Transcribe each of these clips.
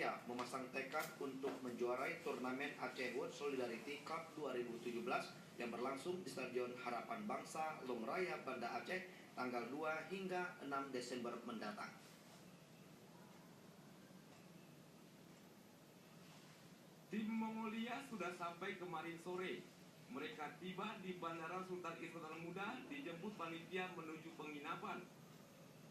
Mongolia memasang tekad untuk menjuarai turnamen Aceh World Solidarity Cup 2017 yang berlangsung di Stadion Harapan Bangsa Long Raya Banda Aceh tanggal 2 hingga 6 Desember mendatang. Tim Mongolia sudah sampai kemarin sore. Mereka tiba di Bandara Sultan Iskandar Muda dijemput panitia menuju penginapan.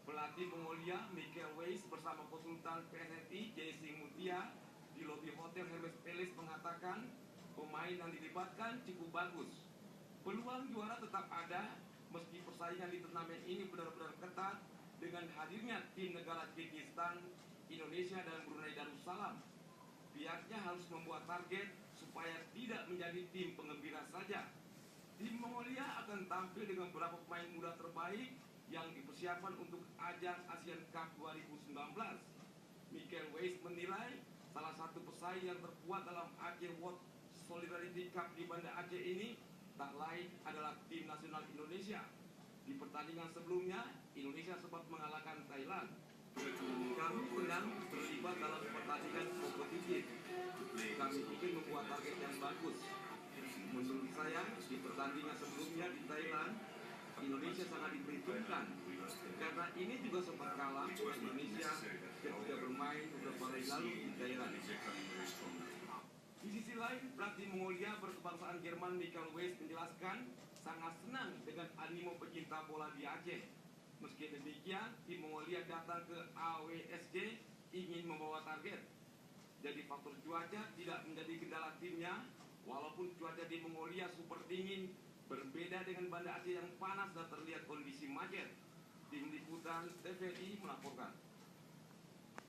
Pelatih Mongolia Michael Weiss bersama konsultan PSSI JC Mutia di lobi Hotel Hermes Palace mengatakan pemain yang dilibatkan cukup bagus. Peluang juara tetap ada meski persaingan di turnamen ini benar-benar ketat dengan hadirnya tim negara Kirgistan, Indonesia dan Brunei Darussalam. Pihaknya harus membuat target supaya tidak menjadi tim penggembira saja. Tim Mongolia akan tampil dengan beberapa pemain muda terbaik yang dipersiapkan untuk ajang Asian Cup 2019. Michael Weiss menilai salah satu pesaing yang terkuat dalam Aceh World Solidarity Cup di Banda Aceh ini tak lain adalah tim nasional Indonesia. Di pertandingan sebelumnya, Indonesia sempat mengalahkan Thailand. Kami senang terlibat dalam pertandingan kompetitif. Kami ingin membuat target yang bagus. Menurut saya, di pertandingan sebelumnya di Thailand, Indonesia sangat diperhitungkan karena ini juga sempat kalah oleh Indonesia ketika bermain beberapa hari lalu di Thailand. Di sisi lain, pelatih Mongolia berkebangsaan Jerman Michael Weiss menjelaskan sangat senang dengan animo pecinta bola di Aceh. Meski demikian, tim Mongolia datang ke AWSJ ingin membawa target. Jadi faktor cuaca tidak menjadi kendala timnya, walaupun cuaca di Mongolia super dingin, berbeda dengan Banda Aceh yang panas dan terlihat kondisi macet. Tim Liputan TVRI melaporkan.